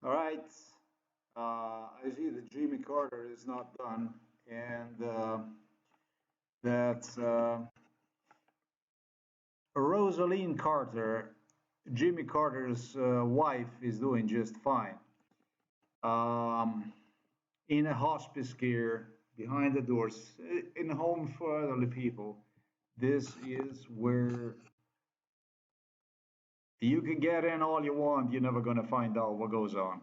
All right. I see that Jimmy Carter is not done, and that Rosaline Carter, Jimmy Carter's wife, is doing just fine. Um, in a hospice care, behind the doors, in a home for elderly people. This is where you can get in all you want. You're never going to find out what goes on.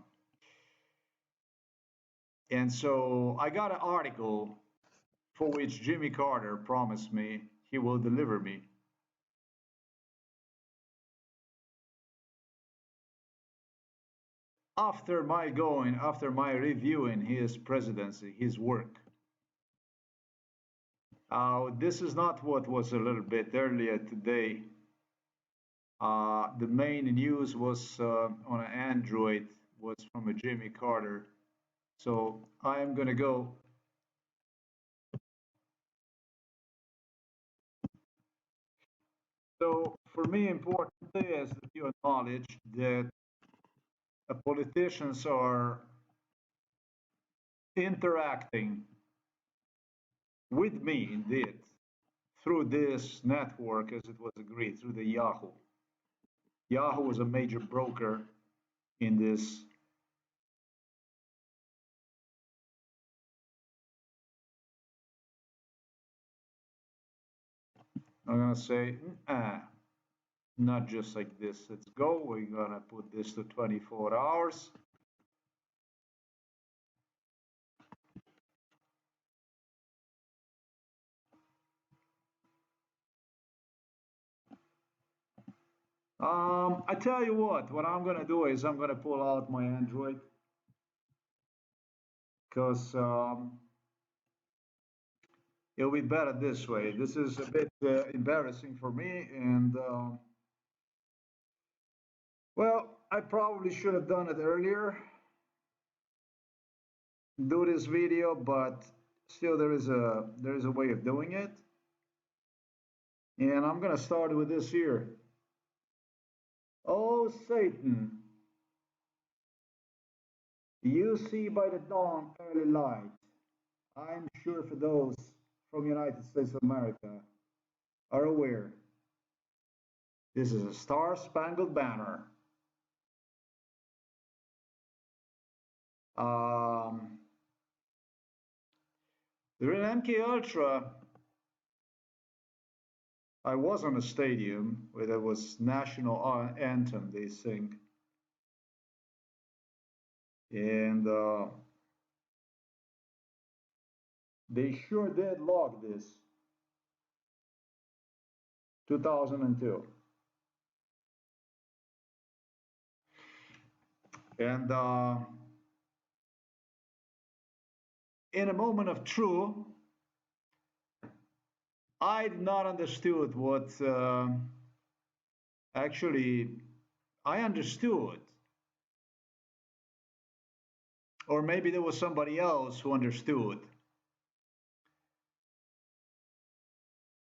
And so I got an article for which Jimmy Carter promised me he will deliver me. After my reviewing his presidency, his work. This is not what was a little bit earlier today. The main news was on an Android was from a Jimmy Carter. So I am going to go. So for me, important is that you acknowledge that politicians are interacting with me, indeed, through this network, as it was agreed, through the Yahoo. Yahoo was a major broker in this. I'm gonna say, not just like this. Let's go. We're gonna put this to 24 hours. I tell you what I'm gonna do is I'm gonna pull out my Android because it'll be better this way. This is a bit embarrassing for me, and well, I probably should have done it earlier, do this video, but still there is a way of doing it, and I'm gonna start with this here. Oh Satan, you see by the dawn early light. I'm sure for those from United States of America are aware. This is a Star-Spangled Banner. Um, during MK Ultra, I was on a stadium where there was national anthem they sing, and they sure did log this 2002. And in a moment of truth, I did not understood what actually I understood, or maybe there was somebody else who understood.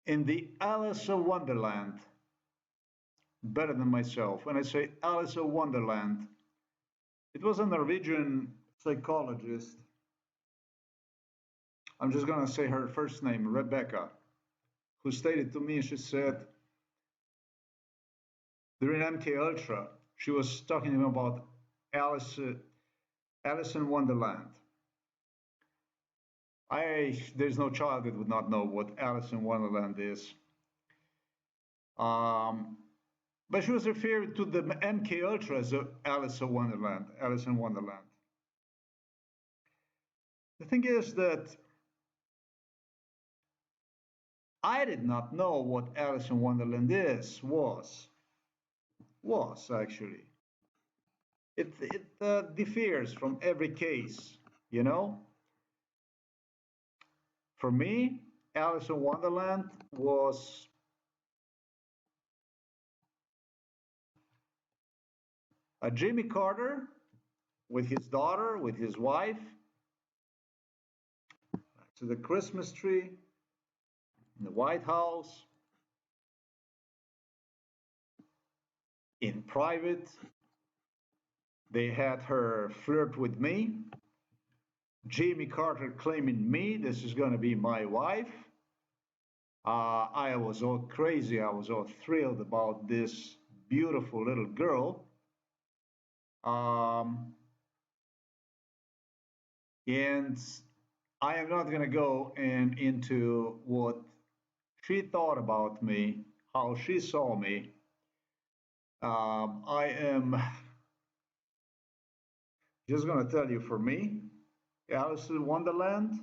In the Alice of Wonderland, better than myself. When I say Alice of Wonderland, it was a Norwegian psychologist. I'm just going to say her first name, Rebecca, who stated to me, she said, during MK Ultra, she was talking to me about Alice, Alice in Wonderland. There's no child that would not know what Alice in Wonderland is. Um, but she was referring to the MK Ultra as Alice in Wonderland, Alice in Wonderland. The thing is that I did not know what Alice in Wonderland was actually. It differs from every case, you know. For me, Alice in Wonderland was a Jimmy Carter with his daughter, with his wife, to the Christmas tree in the White House, in private, They had her flirt with me. Jimmy Carter claiming me, this is going to be my wife. I was all crazy. I was all thrilled about this beautiful little girl. Um, and I am not going to go into what she thought about me, how she saw me. I am just going to tell you, for me, Alice in Wonderland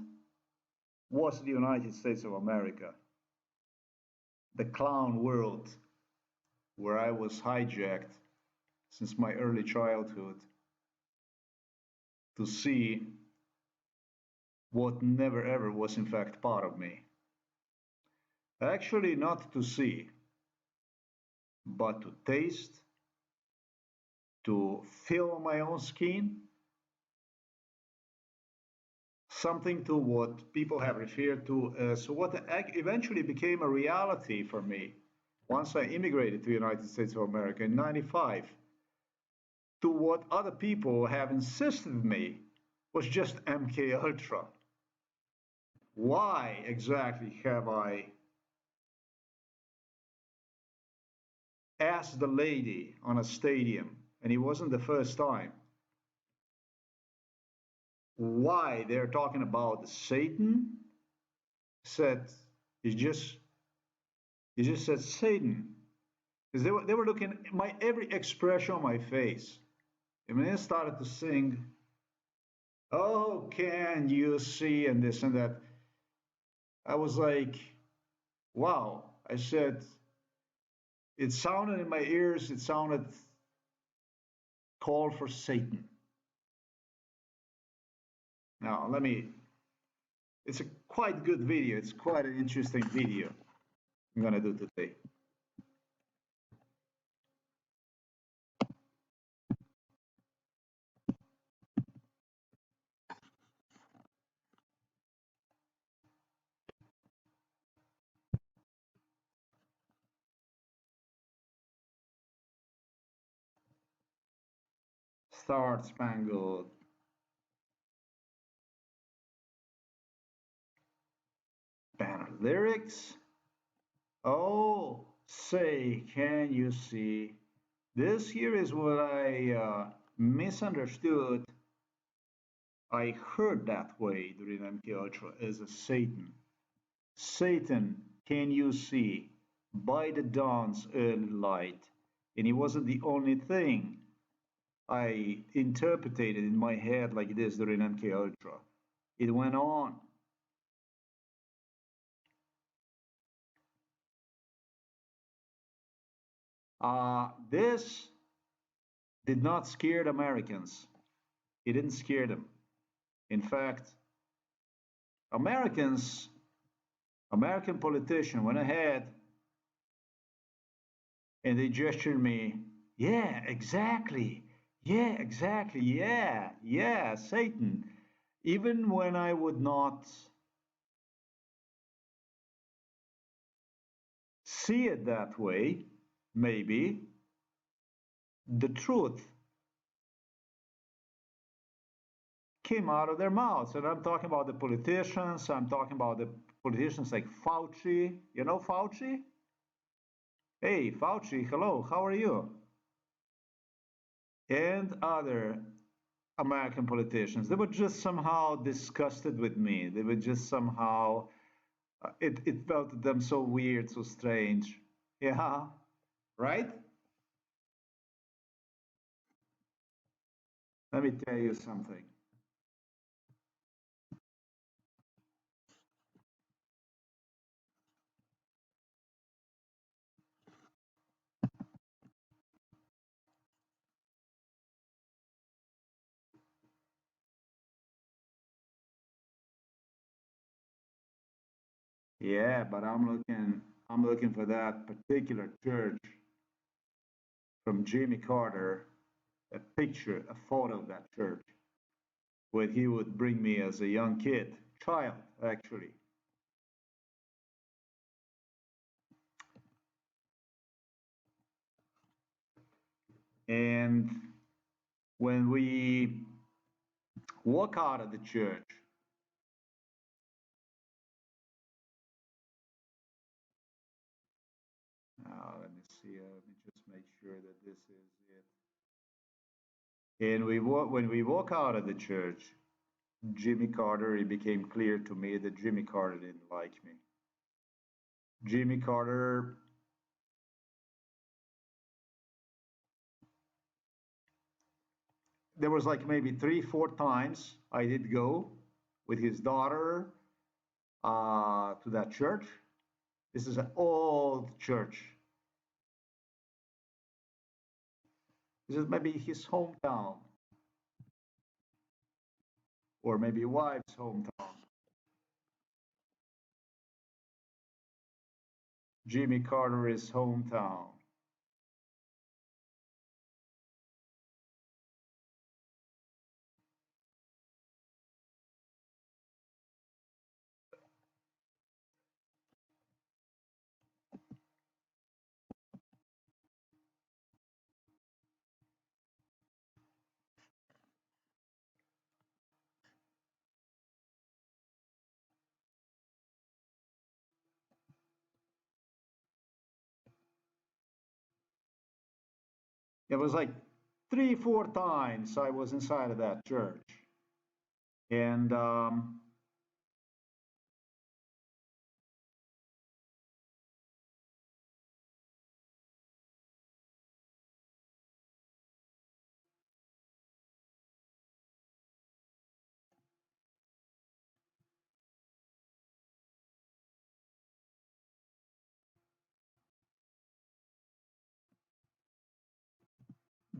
was the United States of America, the clown world where I was hijacked since my early childhood to see what never ever was in fact part of me. Actually, not to see, but to taste, to feel on my own skin, something to what people have referred to as what eventually became a reality for me once I immigrated to the United States of America in 95, to what other people have insisted me was just MK Ultra. Why exactly have I asked the lady on a stadium, and it wasn't the first time, why they're talking about Satan? Said he just said Satan, because they were looking at my every expression on my face. And when they started to sing, "Oh, can you see?" and this and that, I was like, "Wow!" I said, it sounded in my ears, it sounded call for Satan. Now let me. It's a quite good video. It's quite an interesting video I'm gonna do today. Star-Spangled Banner lyrics. Oh, say, can you see? This here is what I misunderstood. I heard that way during MK Ultra as a Satan. Satan, can you see? By the dawn's early light. And it wasn't the only thing I interpreted in my head like this during MK Ultra. It went on. This did not scare the Americans. It didn't scare them. In fact, Americans, American politicians went ahead and they gestured me, yeah, exactly. Yeah, exactly. Yeah, yeah, Satan. Even when I would not see it that way, maybe, the truth came out of their mouths. And I'm talking about the politicians, I'm talking about the politicians like Fauci. You know Fauci? Hey, Fauci, hello, how are you? And other American politicians. They were just somehow disgusted with me. They were just somehow, it felt to them so weird, so strange. Yeah, right? Let me tell you something. Yeah, but I'm looking for that particular church from Jimmy Carter, a picture, a photo of that church, where he would bring me as a young kid, child, actually. And when we walk out of the church, let me see, let me just make sure that this is it. And when we walk out of the church, Jimmy Carter, it became clear to me that Jimmy Carter didn't like me. Jimmy Carter, there was like maybe 3, 4 times I did go with his daughter to that church. This is an old church. This is maybe his hometown, or maybe wife's hometown. Jimmy Carter's hometown. It was like 3, 4 times I was inside of that church. And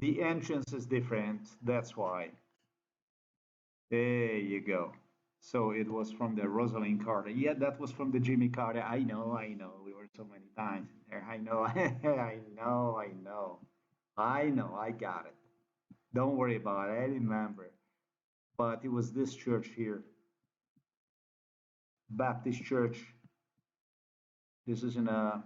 the entrance is different. That's why. There you go. So it was from the Rosalind Carter. Yeah, that was from the Jimmy Carter. I know, I know. We were so many times there. I know, I know, I know. I know, I got it. Don't worry about it. I remember. But it was this church here, Baptist Church. This is in a.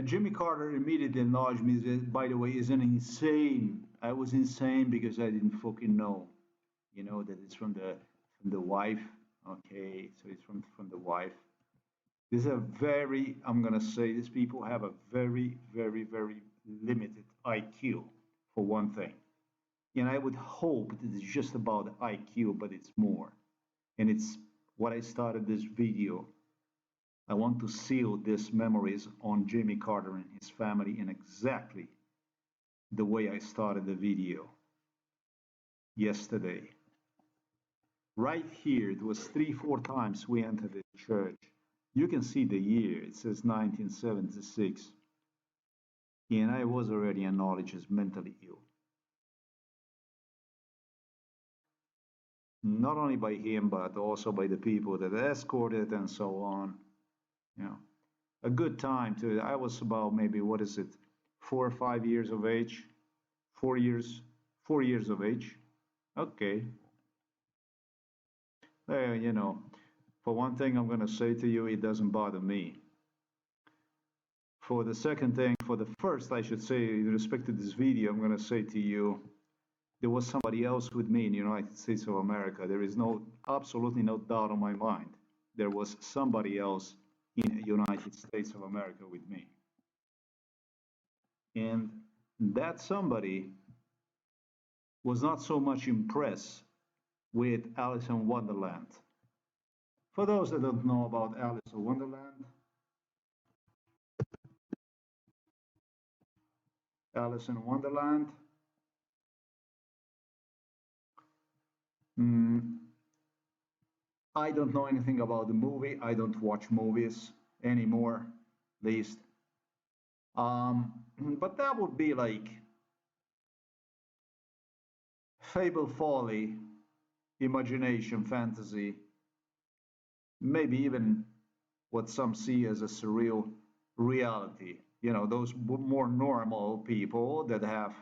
Jimmy Carter immediately acknowledged me. That, by the way, is an insane. I was insane because I didn't fucking know. You know that it's from the wife. Okay, so it's from the wife. This is a very. I'm gonna say these people have a very, very, very limited IQ for one thing. And I would hope that it's just about IQ, but it's more. And it's what I started this video. I want to seal these memories on Jimmy Carter and his family in exactly the way I started the video yesterday. Right here, it was 3, 4 times we entered the church. You can see the year, it says 1976. And I was already acknowledged as mentally ill. Not only by him, but also by the people that escorted and so on. You know, a good time to. I was about maybe what is it, 4 or 5 years of age, 4 years, 4 years of age. Okay, you know, for one thing, I'm going to say to you, it doesn't bother me. For the second thing, for the first, I should say, in respect to this video, I'm going to say to you, there was somebody else with me in the United States of America. There is no, absolutely no doubt on my mind. There was somebody else in the United States of America with me. And that somebody was not so much impressed with Alice in Wonderland. For those that don't know about Alice in Wonderland, Alice in Wonderland, mm, I don't know anything about the movie. I don't watch movies anymore, at least. But that would be like fable, folly, imagination, fantasy, maybe even what some see as a surreal reality. You know, those more normal people that have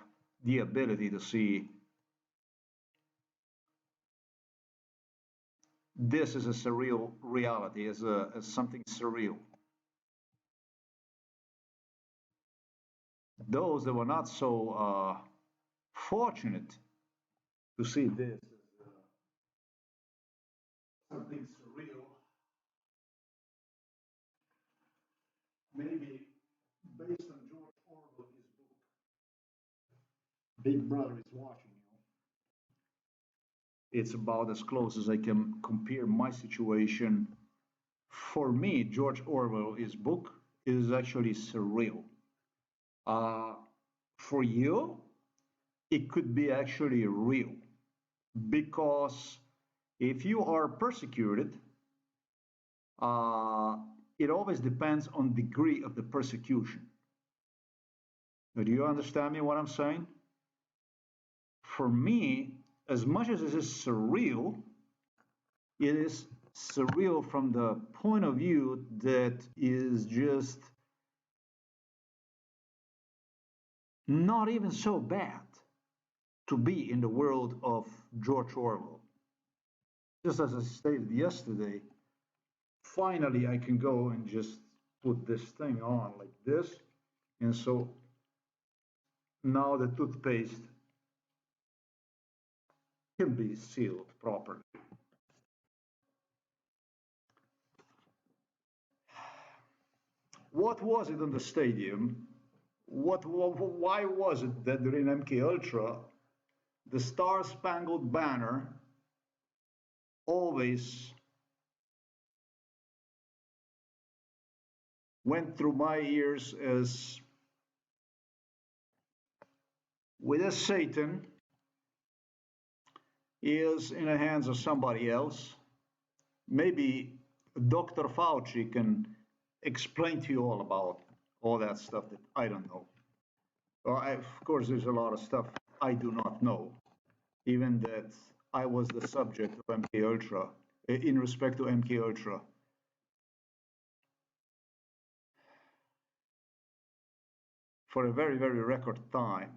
the ability to see this is a surreal reality, as something surreal. Those that were not so fortunate to see this as something surreal. Maybe based on George Orwell's book, Big Brother is watching you. It's about as close as I can compare my situation. For me, George Orwell's book is actually surreal. Uh, for you, it could be actually real because if you are persecuted, uh, it always depends on degree of the persecution. Do you understand me what I'm saying? For me, as much as it is surreal, it is surreal from the point of view that is just not even so bad to be in the world of George Orwell. Just as I stated yesterday, finally I can go and just put this thing on like this. And so now the toothpaste can be sealed properly. What was it on the stadium? Why was it that during MK Ultra, the Star-Spangled Banner always went through my ears as with a Satan is in the hands of somebody else. Maybe Dr. Fauci can explain to you all about all that stuff that I don't know. Well, of course, there's a lot of stuff I do not know, even that I was the subject of MK Ultra. In respect to MK Ultra, for a very, very record time.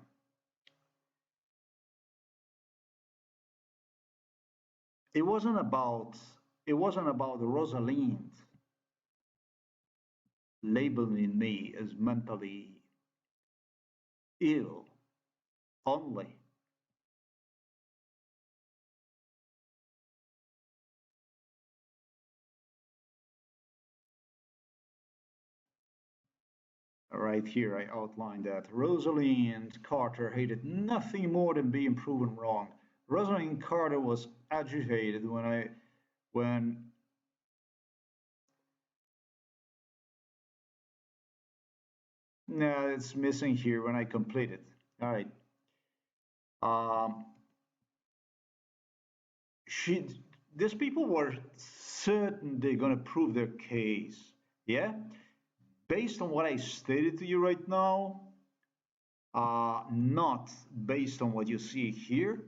It wasn't about Rosalind labeling me as mentally ill only. Right here, I outlined that Rosalind Carter hated nothing more than being proven wrong. Rosalind Carter was agitated when no, it's missing here when I completed. All right. Um, she, these people were certain they're gonna prove their case. Yeah. Based on what I stated to you right now, not based on what you see here.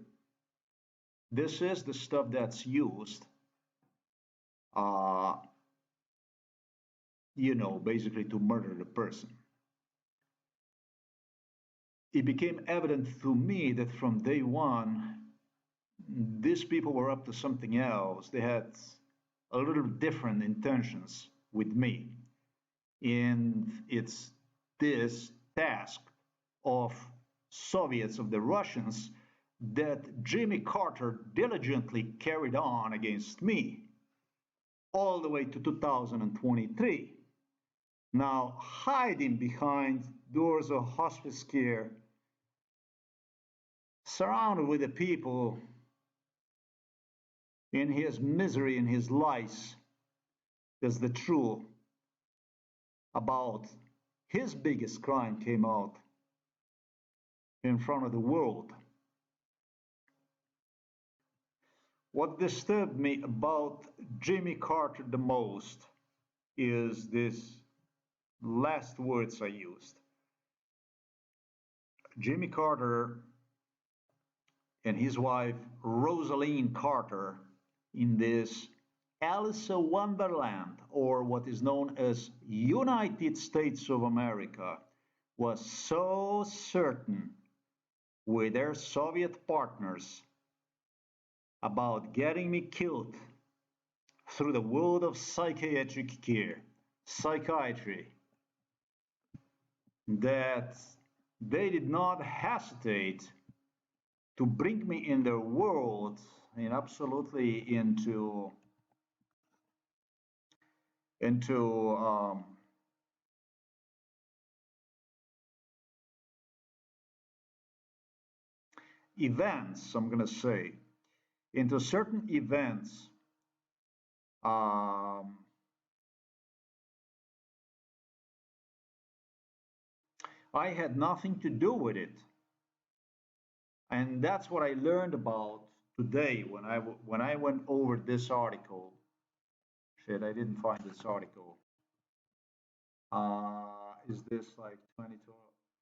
This is the stuff that's used, uh, basically to murder the person. It became evident to me that from day one, these people were up to something else. They had a little different intentions with me. And it's this task of Soviets, of the Russians, that Jimmy Carter diligently carried on against me all the way to 2023. Now, hiding behind doors of hospice care, surrounded with the people in his misery and his lies, as the truth about his biggest crime came out in front of the world. What disturbed me about Jimmy Carter the most is this last words I used. Jimmy Carter and his wife Rosalind Carter in this Alice of Wonderland, or what is known as United States of America, was so certain with their Soviet partners about getting me killed through the world of psychiatric care, psychiatry, that they did not hesitate to bring me in their world and absolutely into events. I'm gonna say into certain events. Um, I had nothing to do with it, and that's what I learned about today when I went over this article. Shit, I didn't find this article. Is this like 22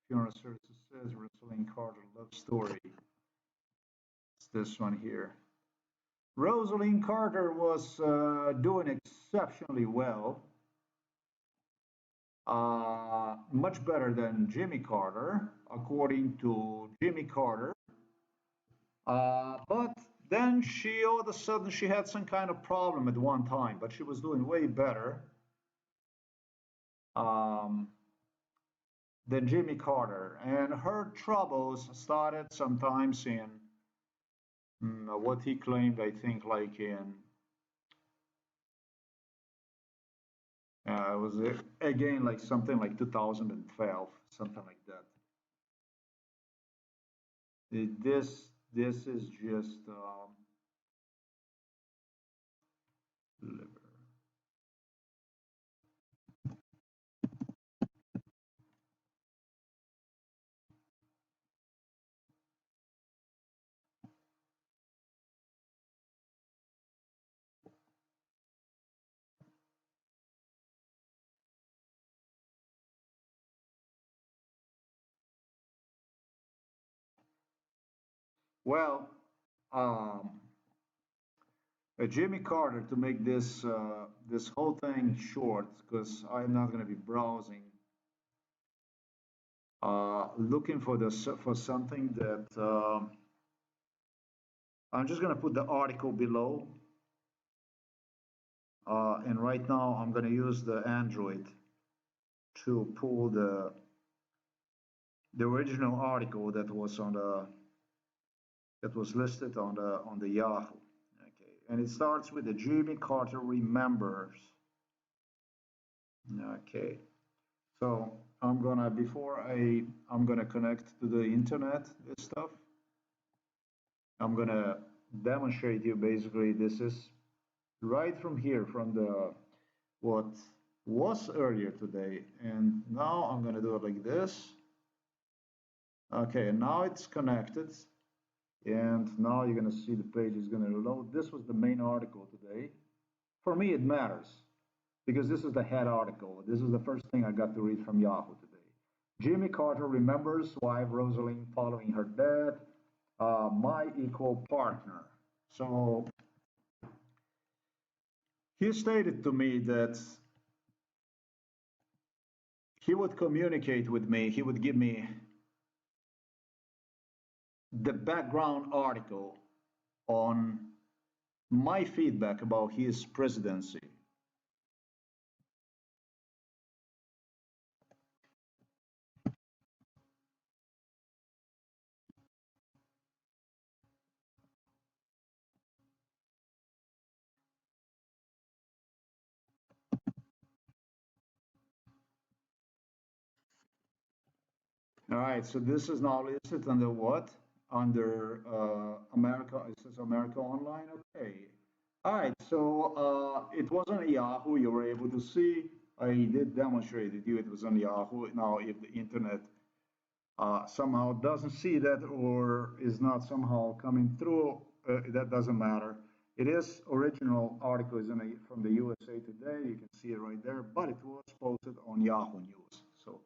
funeral services says Rosalind Carter love story? It's this one here. Rosalind Carter was doing exceptionally well, much better than Jimmy Carter, according to Jimmy Carter. But then she all of a sudden she had some kind of problem at one time, but she was doing way better um, than Jimmy Carter. And her troubles started sometimes in what he claimed, I think, like in it was again like something like 2012, something like that. This is just liver. Well, um, Jimmy Carter, to make this whole thing short, because I'm not going to be browsing, looking for for something that I'm just going to put the article below, and right now I'm going to use the Android to pull the original article that was listed on the Yahoo. Okay, and it starts with the Jimmy Carter remembers. Okay, so I'm gonna connect to the internet this stuff. I'm gonna demonstrate you basically this is right from here from the what was earlier today, and now I'm gonna do it like this. Okay, now it's connected, and now you're gonna see the page is gonna load. This was the main article today. For me, it matters because this is the head article. This is the first thing I got to read from Yahoo today. Jimmy Carter remembers wife Rosalind following her death, my equal partner. So he stated to me that he would communicate with me, he would give me the background article on my feedback about his presidency. All right, so this is now listed under what? Under America, it says America Online, okay. All right, so it was on Yahoo, you were able to see. I did demonstrate it to you, it was on Yahoo. Now, if the internet somehow doesn't see that or is not somehow coming through, that doesn't matter. It is original article is from the USA Today, you can see it right there, but it was posted on Yahoo News. So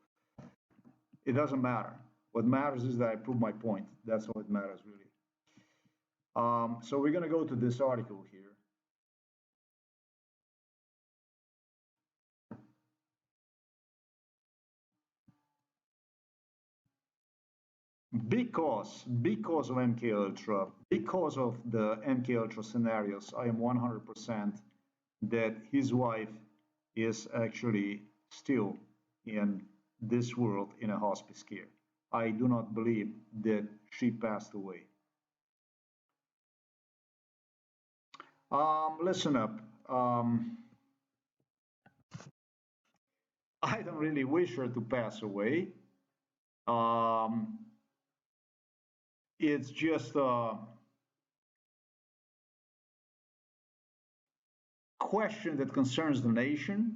it doesn't matter. What matters is that I prove my point. That's all it matters, really. So we're going to go to this article here. Because of MK Ultra, because of the MK Ultra scenarios, I am 100% that his wife is actually still in this world in a hospice care. I do not believe that she passed away. Listen up. I don't really wish her to pass away. Um, it's just a question that concerns the nation.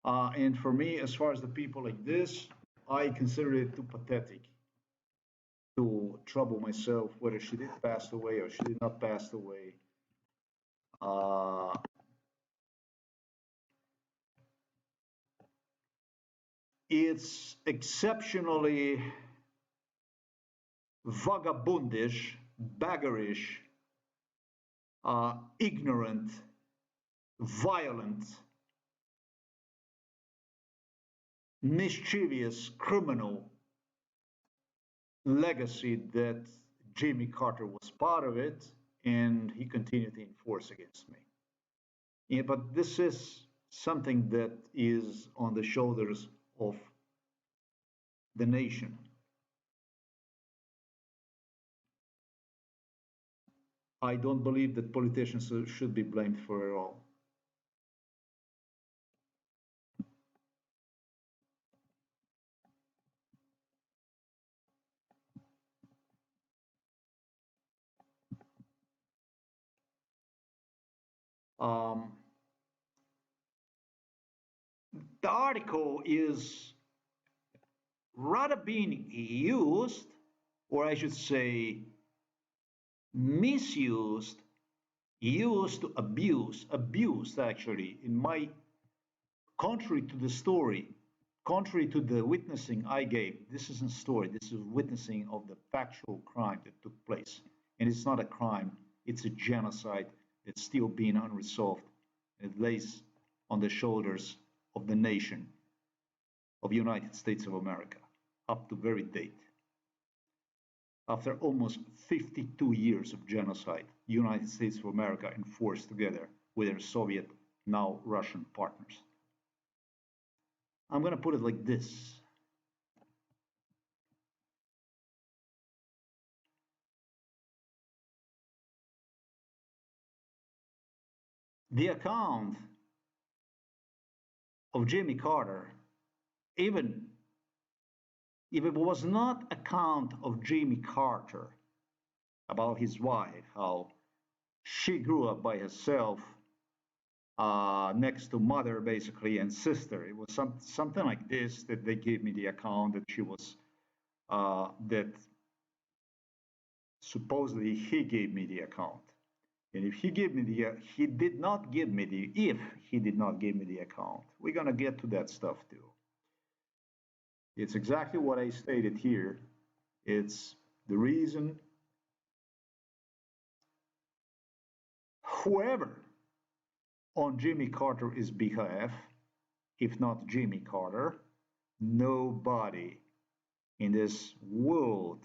And for me, as far as the people like this, I consider it too pathetic to trouble myself whether she did pass away or she did not pass away. Uh, it's exceptionally vagabundish, beggarish, ignorant, violent, mischievous, criminal legacy that Jimmy Carter was part of it, and he continued to enforce against me. Yeah, but this is something that is on the shoulders of the nation. I don't believe that politicians should be blamed for it all. Um, the article is rather being used, or I should say, misused, used to abuse, abused actually, in my contrary to the story, contrary to the witnessing I gave. This isn't a story, this is witnessing of the factual crime that took place. And it's not a crime, it's a genocide that's still being unresolved. It lays on the shoulders of the nation of the United States of America up to very date. After almost 52 years of genocide, the United States of America enforced together with their Soviet, now Russian partners. I'm going to put it like this. The account of Jimmy Carter, even if it was not account of Jimmy Carter about his wife, how she grew up by herself next to mother basically and sister. It was something like this that they gave me the account that she was that supposedly he gave me the account. And if he gave me the he did not give me the if he did not give me the account, we're gonna get to that stuff too. It's exactly what I stated here. It's the reason whoever on Jimmy Carter's behalf, if not Jimmy Carter, nobody in this world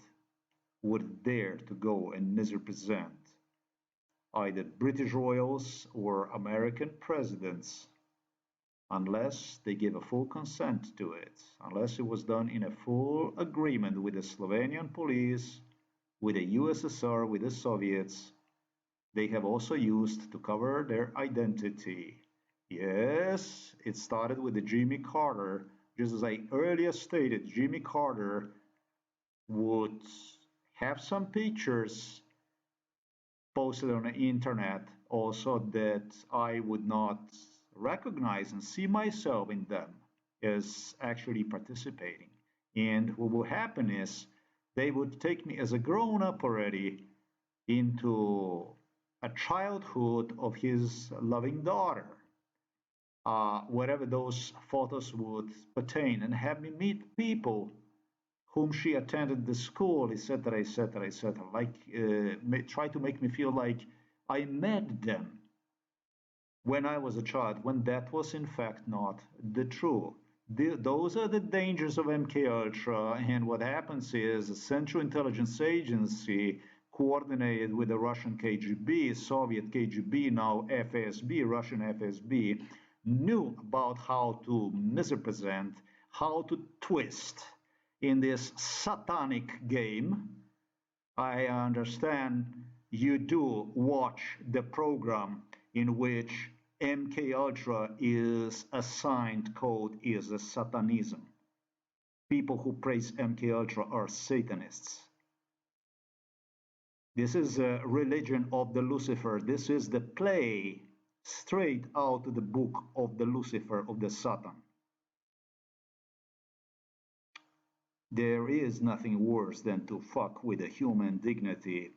would dare to go and misrepresent either British royals or American presidents unless they give a full consent to it, unless it was done in a full agreement with the Slovenian police, with the USSR, with the Soviets. They have also used to cover their identity. Yes, it started with the Jimmy Carter. Just as I earlier stated, Jimmy Carter would have some pictures posted on the internet also that I would not recognize and see myself in them as actually participating. And what will happen is they would take me as a grown up already into a childhood of his loving daughter, wherever those photos would pertain, and have me meet people whom she attended the school, etc., etc., etc. Like, try to make me feel like I met them when I was a child, when that was in fact not the truth. Those are the dangers of MK Ultra, and what happens is the Central Intelligence Agency, coordinated with the Russian KGB, Soviet KGB, now FSB, Russian FSB, knew about how to misrepresent, how to twist in this satanic game. I understand you do watch the program in which MK Ultra is assigned code is a Satanism. People who praise MK Ultra are Satanists. This is a religion of the Lucifer. This is the play straight out of the book of the Lucifer, of the Satan. There is nothing worse than to fuck with a human dignity,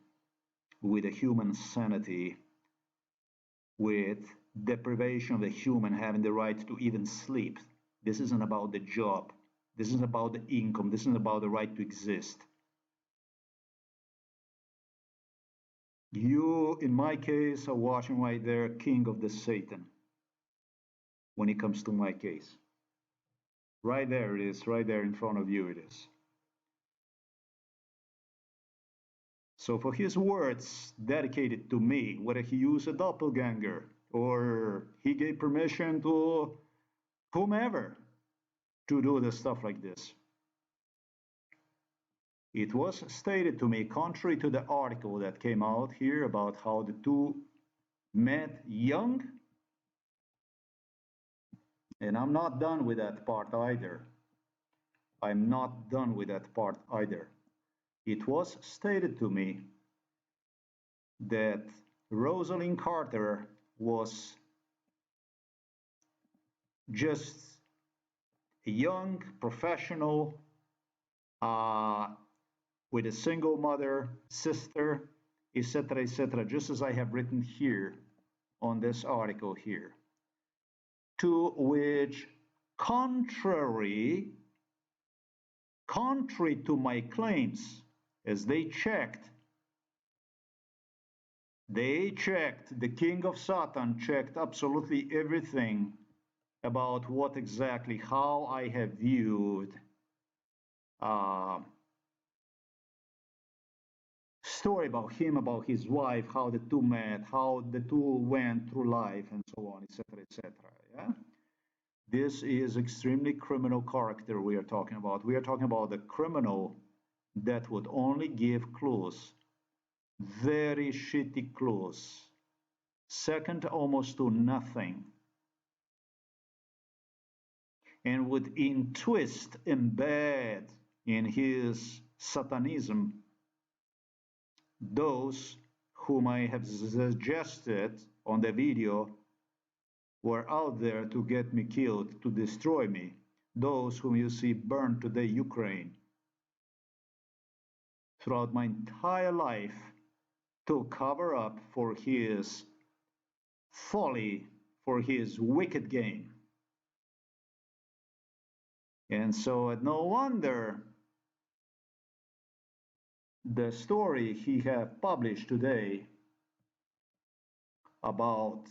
with a human sanity, with deprivation of the human having the right to even sleep. This isn't about the job. This isn't about the income. This isn't about the right to exist. You, in my case, are watching right there, king of the Satan, when it comes to my case. Right there it is, right there in front of you it is. So for his words dedicated to me, whether he used a doppelganger or he gave permission to whomever to do the stuff like this, it was stated to me, contrary to the article that came out here about how the two met young, and I'm not done with that part either. I'm not done with that part either. It was stated to me that Rosalind Carter was just a young professional with a single mother, sister, etc., just as I have written here on this article here. To which, contrary to my claims, as they checked, the king of Satan checked absolutely everything about what exactly, how I have viewed story about him, about his wife, how the two met, how the two went through life, and so on, etc. Yeah, this is extremely criminal character we are talking about. We are talking about the criminal that would only give clues, very shitty clues, second almost to nothing, and would embed in his Satanism those whom I have suggested on the video were out there to get me killed, to destroy me. Those whom you see burned today, Ukraine. Throughout my entire life, to cover up for his folly, for his wicked game. And so, no wonder the story he have published today about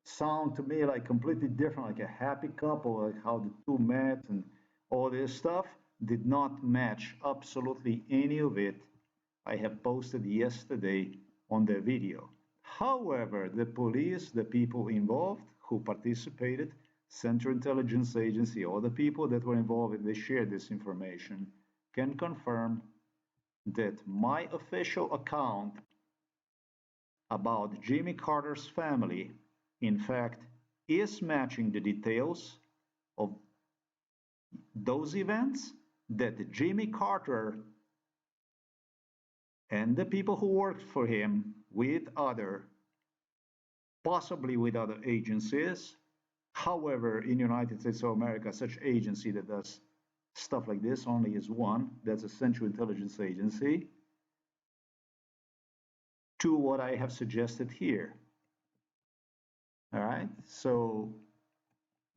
sound to me like completely different, like a happy couple, like how the two met and all this stuff, did not match absolutely any of it I have posted yesterday on the video. However, the police, the people involved who participated, Central Intelligence Agency, all the people that were involved and they shared this information, can confirm that my official account about Jimmy Carter's family, in fact, is matching the details of those events that Jimmy Carter and the people who worked for him possibly with other agencies. However, in the United States of America, such agency that does stuff like this only is one, that's a Central Intelligence Agency, to what I have suggested here. All right, so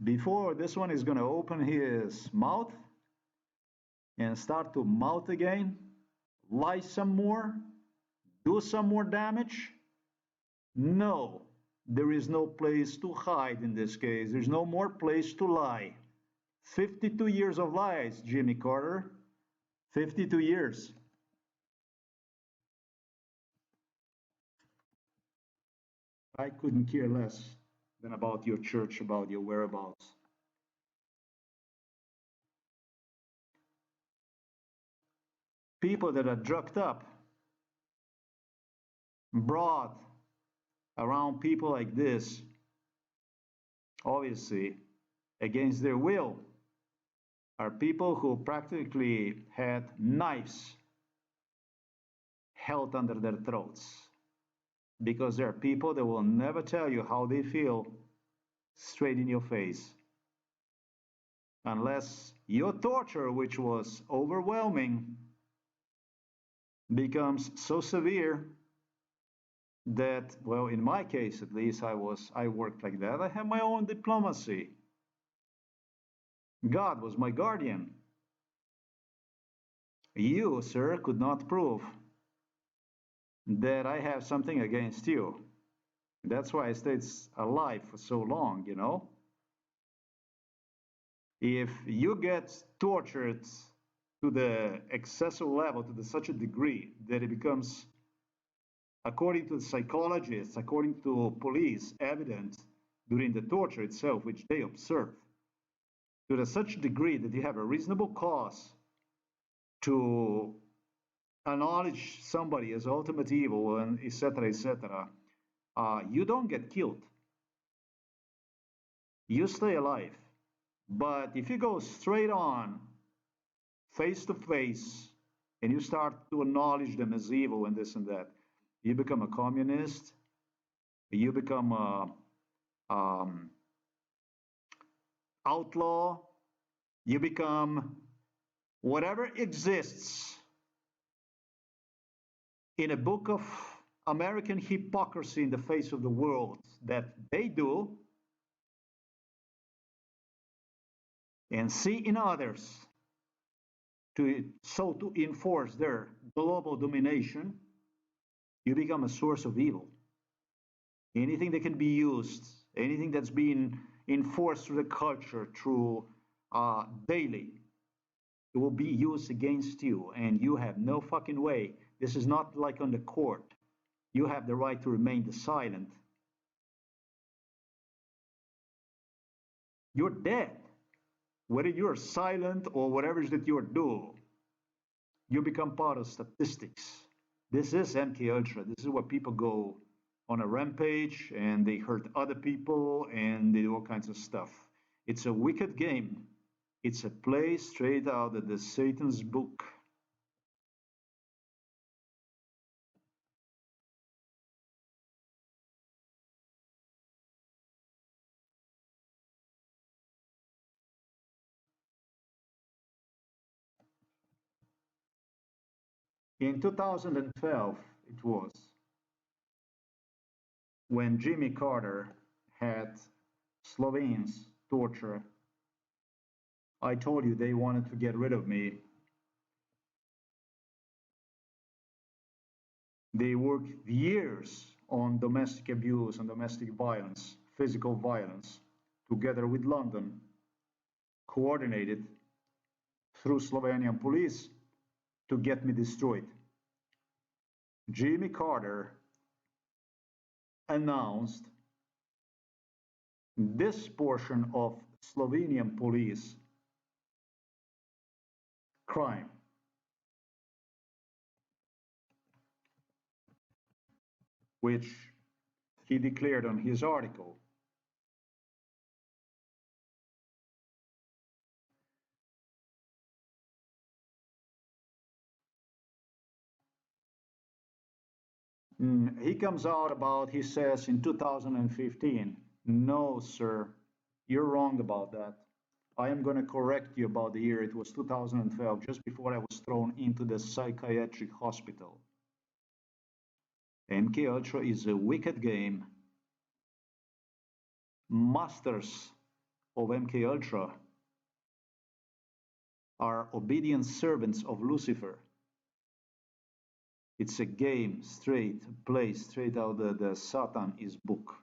before this one is going to open his mouth and start to mouth again, lie some more, do some more damage, no, there is no place to hide in this case. There's no more place to lie. 52 years of lies, Jimmy Carter. 52 years. I couldn't care less than about your church, about your whereabouts. People that are drugged up, brought around people like this, obviously, against their will, are people who practically had knives held under their throats. Because there are people that will never tell you how they feel straight in your face. Unless your torture, which was overwhelming, becomes so severe that, well, in my case at least, I worked like that. I have my own diplomacy. God was my guardian. You, sir, could not prove that I have something against you. That's why I stayed alive for so long, you know. If you get tortured to the excessive level, to such a degree that it becomes, according to the psychologists, according to police, evident during the torture itself, which they observe, to such a degree that you have a reasonable cause to acknowledge somebody as ultimate evil, and etc., you don't get killed. You stay alive. But if you go straight on, face to face, and you start to acknowledge them as evil and this and that, you become a communist, you become a outlaw, you become whatever exists in a book of American hypocrisy in the face of the world that they do and see in others to enforce their global domination, you become a source of evil. Anything that can be used, anything that's being enforced through the culture, through daily, it will be used against you, and you have no fucking way. This is not like on the court. You have the right to remain silent. You're dead. Whether you're silent or whatever it is that you're doing, you become part of statistics. This is MK Ultra. This is where people go on a rampage and they hurt other people and they do all kinds of stuff. It's a wicked game. It's a play straight out of the Satan's book. In 2012, it was when Jimmy Carter had Slovenes torture. I told you they wanted to get rid of me. They worked years on domestic abuse and domestic violence, physical violence, together with London, coordinated through Slovenian police to get me destroyed. Jimmy Carter announced this portion of Slovenian police crime, which he declared on his article. He comes out about, he says in 2015, no, sir, you're wrong about that. I am going to correct you about the year. It was 2012, just before I was thrown into the psychiatric hospital. MK Ultra is a wicked game. Masters of MK Ultra are obedient servants of Lucifer. It's a game play straight out of the Satan is book.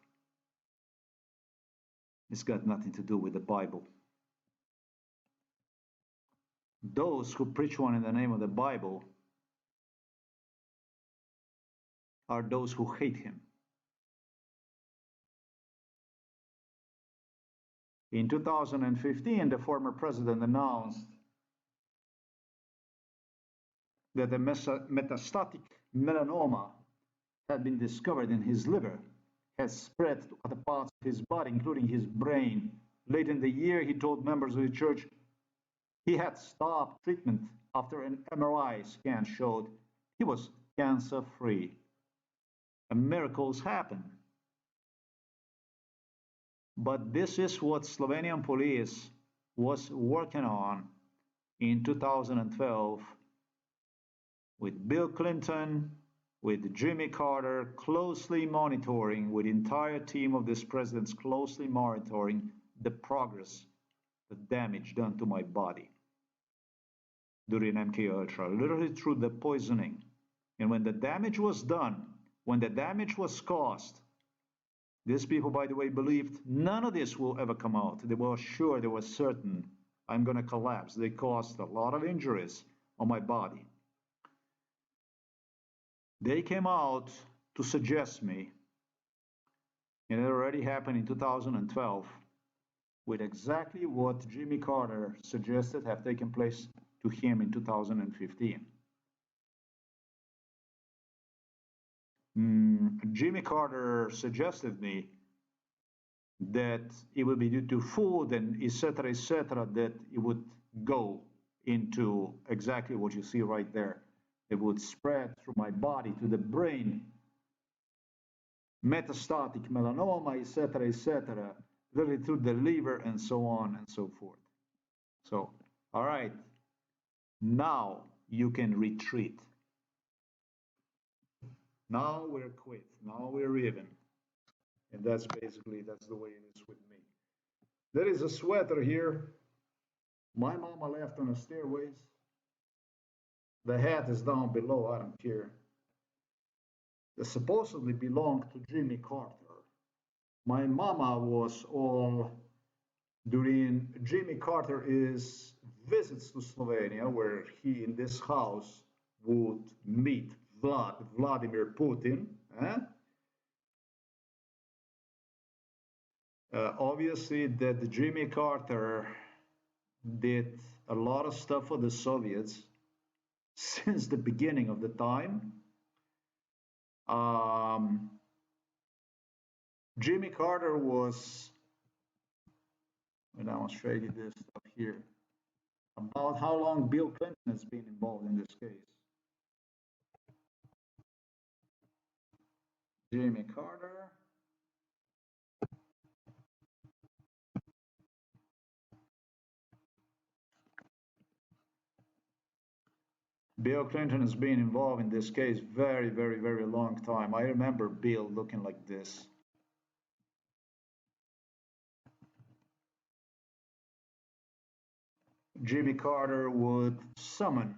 It's got nothing to do with the Bible. Those who preach one in the name of the Bible are those who hate him. In 2015, the former president announced that the metastatic melanoma had been discovered in his liver had spread to other parts of his body, including his brain. Late in the year, he told members of the church he had stopped treatment after an MRI scan showed he was cancer-free. And miracles happen. But this is what Slovenian police was working on in 2012 with Bill Clinton, with Jimmy Carter closely monitoring, with the entire team of this president's closely monitoring the progress, the damage done to my body during MK Ultra, literally through the poisoning. And when the damage was done, when the damage was caused, these people, by the way, believed none of this will ever come out. They were sure, they were certain, I'm going to collapse. They caused a lot of injuries on my body. They came out to suggest me, and it already happened in 2012, with exactly what Jimmy Carter suggested have taken place to him in 2015. Jimmy Carter suggested me that it would be due to food and etc., that it would go into exactly what you see right there. It would spread through my body to the brain, metastatic melanoma, etc., literally through the liver and so on and so forth. So, all right, now you can retreat. Now we're quit. Now we're even. And that's the way it is with me. There is a sweater here. My mama left on the stairways. The hat is down below. I don't care. It supposedly belonged to Jimmy Carter. My mama was all during Jimmy Carter's visits to Slovenia, where he in this house would meet Vladimir Putin. Obviously, that Jimmy Carter did a lot of stuff for the Soviets since the beginning of the time. Jimmy Carter was, and I will show you this stuff here, about how long Bill Clinton has been involved in this case. Jimmy Carter. Bill Clinton has been involved in this case very, very, very long time. I remember Bill looking like this. Jimmy Carter would summon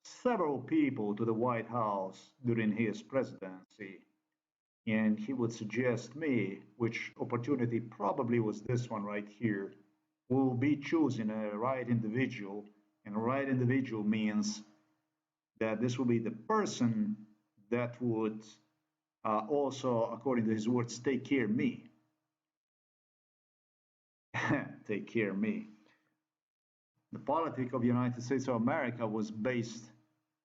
several people to the White House during his presidency, and he would suggest me, which opportunity probably was this one right here, will be choosing a right individual, and a right individual means that this will be the person that would also, according to his words, take care of me. Take care of me. The politics of the United States of America was based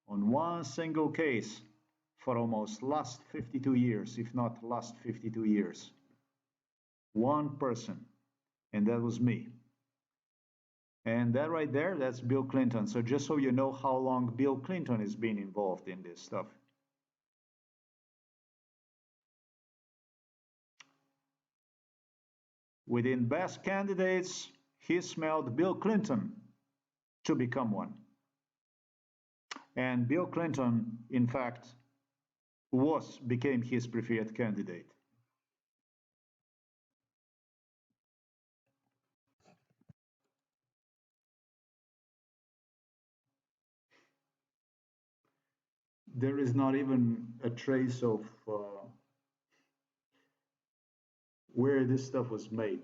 on one single case for almost last 52 years, if not last 52 years. One person, and that was me. And that right there, that's Bill Clinton. So just so you know how long Bill Clinton has been involved in this stuff. Within best candidates, he smelled Bill Clinton to become one. And Bill Clinton, in fact, became his preferred candidate. There is not even a trace of where this stuff was made.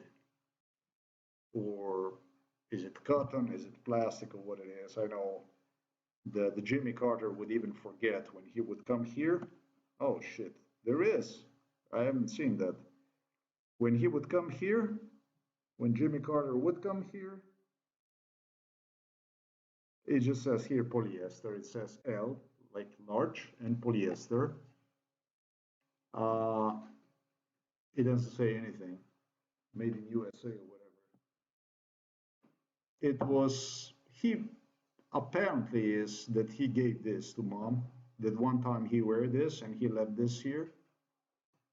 Or is it cotton, is it plastic, or what it is? I know the Jimmy Carter would even forget when he would come here. Oh shit, there is. I haven't seen that. When he would come here, when Jimmy Carter would come here, it just says here polyester. It says L, like large, and polyester. Uh, it doesn't say anything. Made in USA or whatever. It was he apparently is that he gave this to mom. That one time he wear this and he left this here,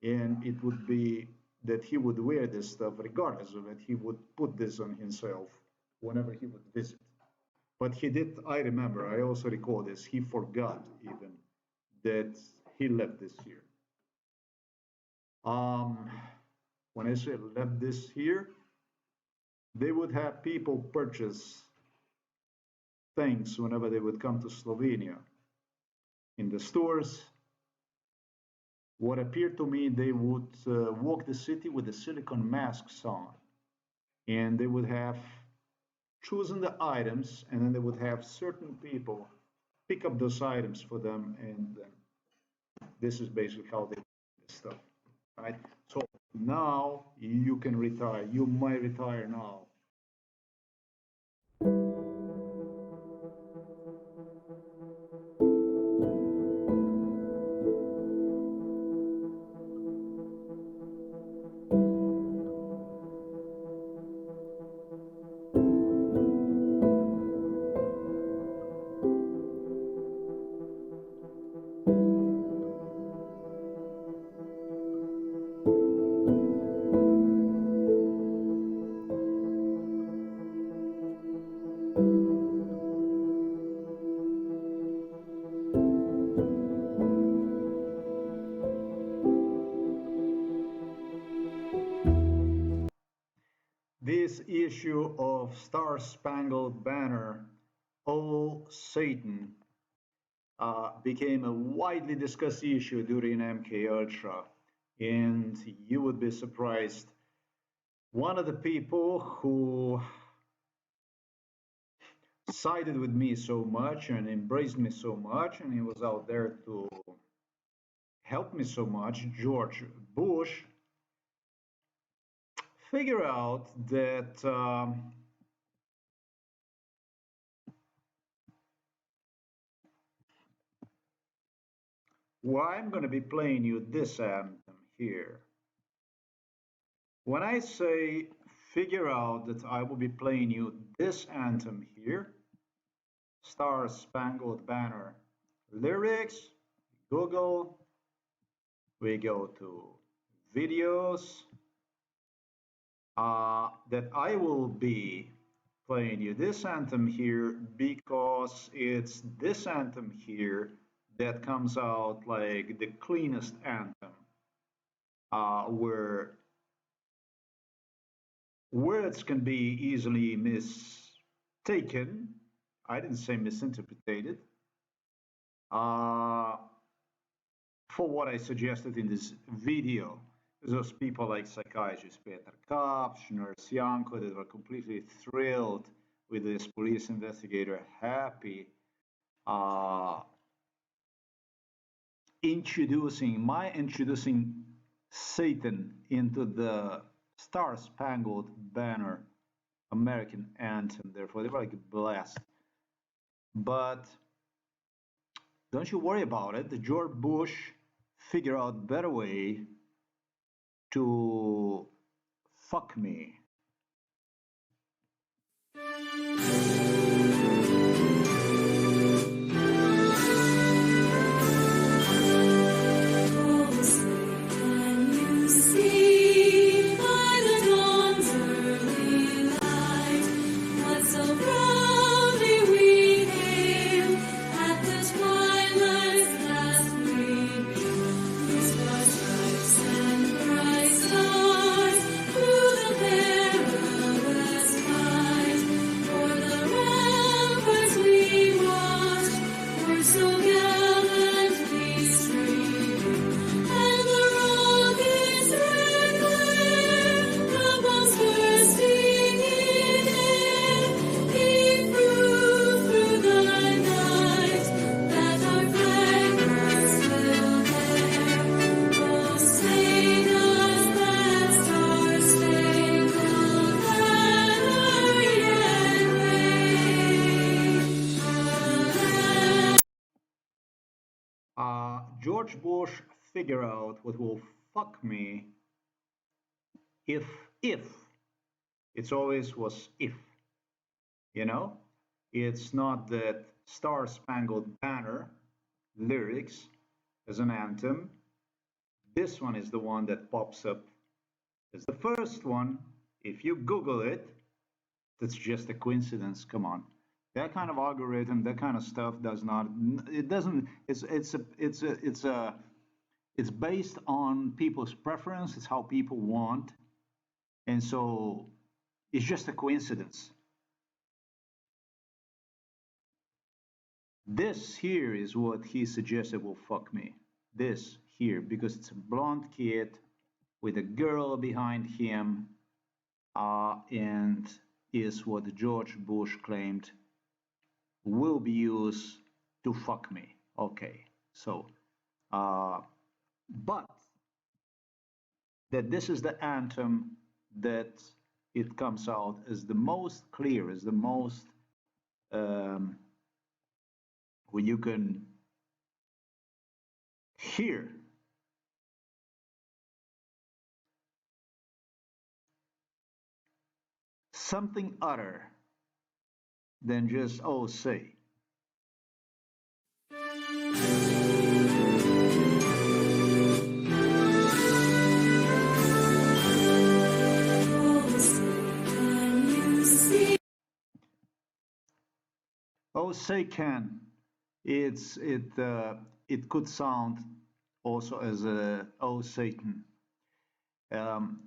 and it would be that he would wear this stuff regardless of it. He would put this on himself whenever he would visit. But he did. I remember. I also recall this. He forgot even that he left this here. Um, when I say left this here, they would have people purchase things whenever they would come to Slovenia in the stores. What appeared to me, they would walk the city with the silicone masks on, and they would have chosen the items, and then they would have certain people pick up those items for them, and this is basically how they do this stuff, right? So now you can retire. You might retire now. This issue of Star-Spangled Banner, "Oh Satan," became a widely discussed issue during MK Ultra, and you would be surprised. One of the people who sided with me so much and embraced me so much, and he was out there to help me so much, George Bush, figure out that well, I'm going to be playing you this anthem here. When I say figure out that I will be playing you this anthem here, Star Spangled Banner lyrics, Google, we go to videos, that I will be playing you this anthem here because it's this anthem here that comes out like the cleanest anthem, where words can be easily mistaken. I didn't say misinterpreted. Uh, for what I suggested in this video. Those people like psychiatrist Peter Kapsch, nurse Janko, that were completely thrilled with this police investigator, happy, uh, introducing Satan into the Star-Spangled Banner American anthem. Therefore, they were like blessed. But don't you worry about it. The George Bush figured out better way to fuck me. George Bush figure out what will fuck me if if it's always was if, you know? It's not that Star-Spangled Banner lyrics as an anthem. This one is the one that pops up as the first one. If you Google it, that's just a coincidence. Come on. That kind of algorithm, that kind of stuff does not, it doesn't, it's based on people's preference. It's how people want. And so it's just a coincidence. This here is what he suggested will fuck me. This here, because it's a blonde kid with a girl behind him, and is what George Bush claimed will be used to fuck me. Okay, so, but that this is the anthem that it comes out as the most clear, as the most um, when you can hear something other than just oh say. Oh say can. It could sound also as a oh Satan. Um,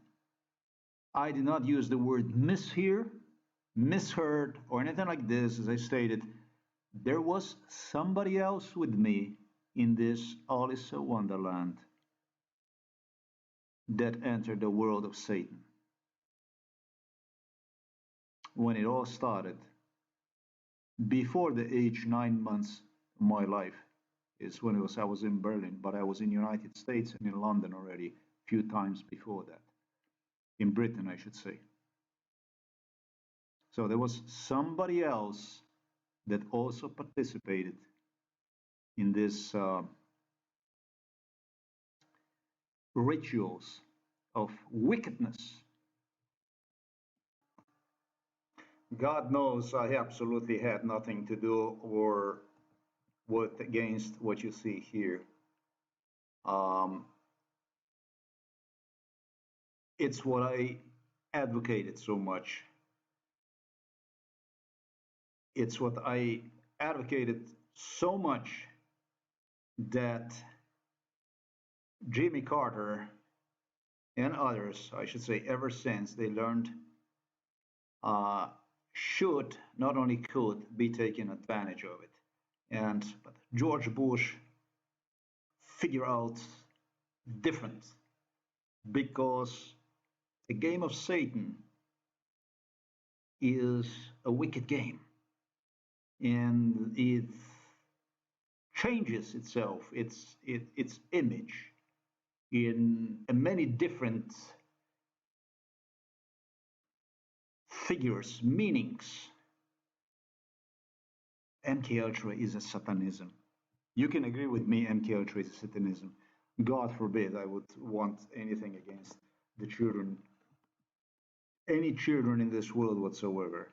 I did not use the word miss here, misheard, or anything like this. As I stated, there was somebody else with me in this Alice in Wonderland that entered the world of Satan. When it all started, before the age 9 months of my life, is when I was in Berlin, but I was in the United States and in London already a few times before that. In Britain, I should say. So there was somebody else that also participated in this rituals of wickedness. God knows I absolutely had nothing to do or with against what you see here. Um, it's what I advocated so much. It's what I advocated so much that Jimmy Carter and others, I should say, ever since they learned, uh, should not only could be taken advantage of it. And but George Bush figure out different because the game of Satan is a wicked game and it changes itself, its image in many different figures, meanings. MK Ultra is a satanism. You can agree with me, MK Ultra is a satanism. God forbid I would want anything against the children, any children in this world whatsoever.